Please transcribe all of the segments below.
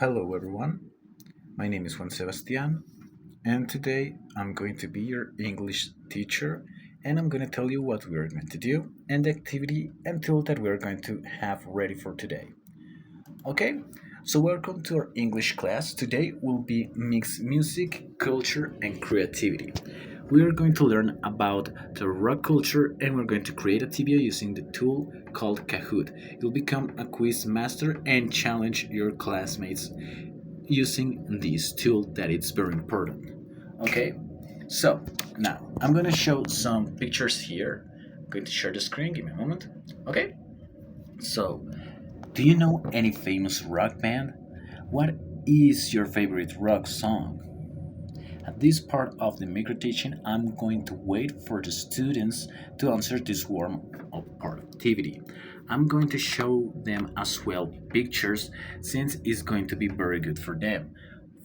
Hello, everyone. My name is Juan Sebastian, and today I'm going to be your English teacher, and I'm going to tell you what we are going to do and the activity and tool that we are going to have ready for today. Okay, so welcome to our English class. Today will be mixed music, culture, and creativity. We are going to learn about the rock culture and we're going to create a trivia using the tool called Kahoot. You'll become a quiz master and challenge your classmates using this tool that it's very important. Okay, so now I'm going to show some pictures here. I'm going to share the screen. Give me a moment. Okay, so do you know any famous rock band? What is your favorite rock song? At this part of the micro teaching, I'm going to wait for the students to answer this warm up part activity. I'm going to show them as well pictures since it's going to be very good for them.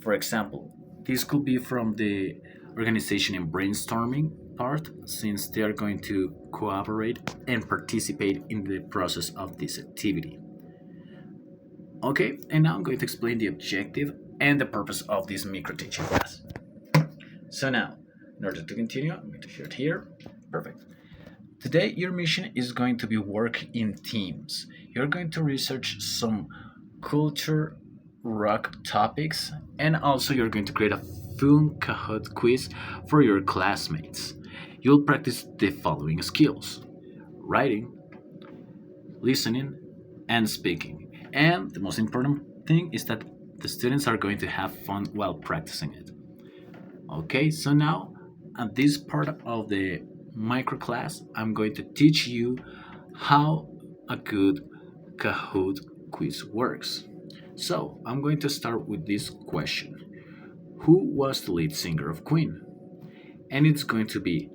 For example, this could be from the organization and brainstorming part since they are going to cooperate and participate in the process of this activity. Okay, and now I'm going to explain the objective and the purpose of this micro teaching class. So now, in order to continue, I'm going to share it here. Perfect. Today, your mission is going to be work in teams. You're going to research some culture rock topics, and also you're going to create a full Kahoot quiz for your classmates. You'll practice the following skills: writing, listening, and speaking. And the most important thing is that the students are going to have fun while practicing it. Okay, so now at this part of the microclass, I'm going to teach you how a good Kahoot quiz works. So I'm going to start with this question: who was the lead singer of Queen? And it's going to be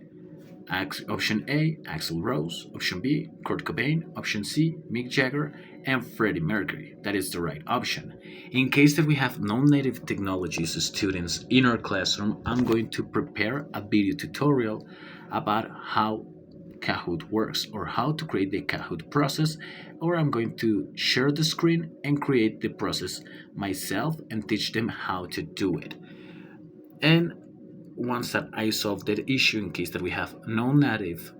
option A, Axl Rose, option B, Kurt Cobain, option C, Mick Jagger, and Freddie Mercury. That is the right option. In case that we have non-native technologies students in our classroom, I'm going to prepare a video tutorial about how Kahoot works or how to create the Kahoot process, or I'm going to share the screen and create the process myself and teach them how to do it. And once that I solve that issue, in case that we have non-native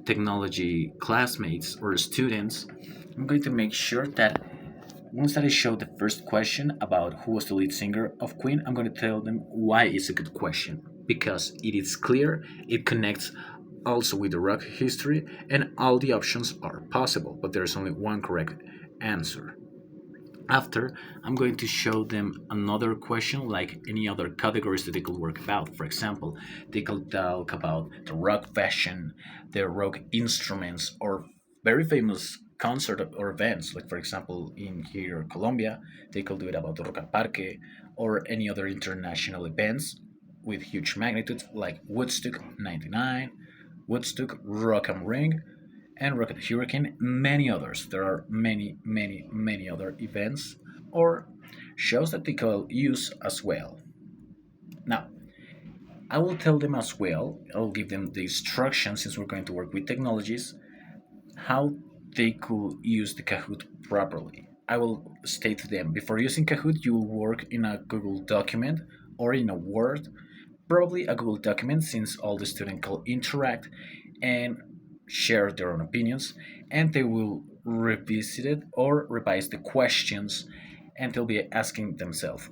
technology classmates or students, I'm going to make sure that once that I show the first question about who was the lead singer of Queen, I'm going to tell them why it's a good question. Because it is clear, it connects also with the rock history, and all the options are possible, but there's only one correct answer. After, I'm going to show them another question like any other categories that they could work about. For example, they could talk about the rock fashion, the rock instruments, or very famous concert or events. Like for example, in here Colombia, they could do it about the Rock al Parque or any other international events with huge magnitude like Woodstock 99, Woodstock Rock am Ring, and Rocket Hurricane, many others. There are many, many, many other events or shows that they could use as well. Now, I will tell them as well, I'll give them the instructions since we're going to work with technologies, how they could use the Kahoot properly. I will state to them before using Kahoot, you will work in a Google document or in a Word, probably a Google document since all the students can interact and share their own opinions, and they will revisit it or revise the questions, and they'll be asking themselves,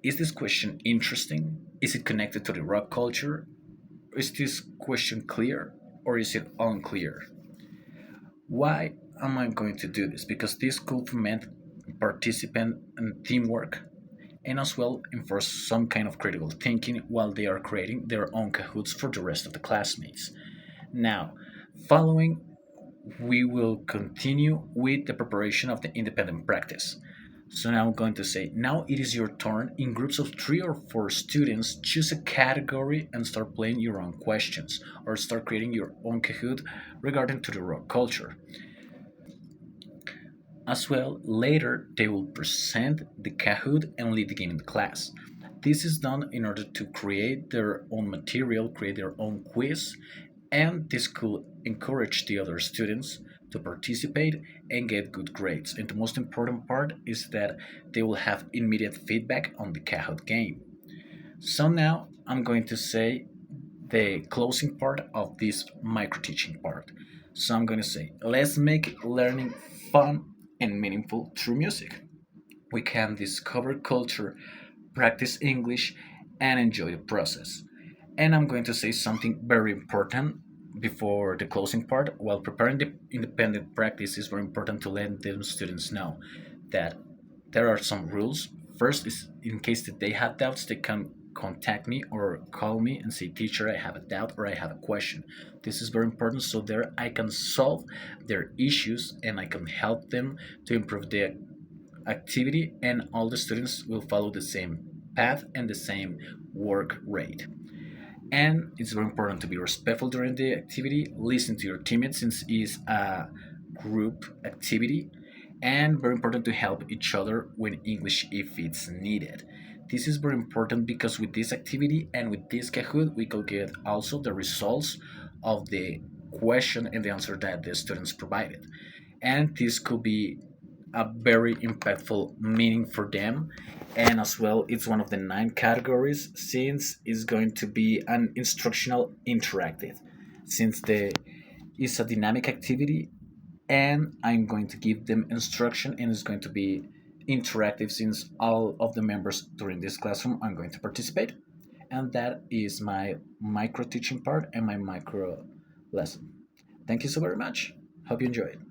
is this question interesting? Is it connected to the rock culture? Is this question clear or is it unclear? Why am I going to do this? Because this could foment participant and teamwork and as well enforce some kind of critical thinking while they are creating their own Kahoots for the rest of the classmates. Now, following, we will continue with the preparation of the independent practice. So now I'm going to say, now it is your turn. In groups of 3 or 4 students, choose a category and start playing your own questions or start creating your own Kahoot regarding to the rock culture. As well, later they will present the Kahoot and lead the game in the class. This is done in order to create their own material, create their own quiz, and this could encourage the other students to participate and get good grades. And the most important part is that they will have immediate feedback on the Kahoot game. So now I'm going to say the closing part of this micro teaching part. So I'm going to say, let's make learning fun and meaningful through music. We can discover culture, practice English, and enjoy the process. And I'm going to say something very important before the closing part. While preparing the independent practice, it's very important to let the students know that there are some rules. First is in case that they have doubts, they can contact me or call me and say, teacher, I have a doubt or I have a question. This is very important so there I can solve their issues and I can help them to improve their activity, and all the students will follow the same path and the same work rate. And it's very important to be respectful during the activity, listen to your teammates since it's a group activity, and very important to help each other when English if it's needed. This is very important because with this activity and with this Kahoot, we could get also the results of the question and the answer that the students provided. And this could be a very impactful meaning for them. And as well, it's one of the 9 categories since it's going to be an instructional interactive, since the is a dynamic activity and I'm going to give them instruction and it's going to be interactive since all of the members during this classroom are going to participate. And that is my micro teaching part and my micro lesson. Thank you so very much. Hope you enjoy it.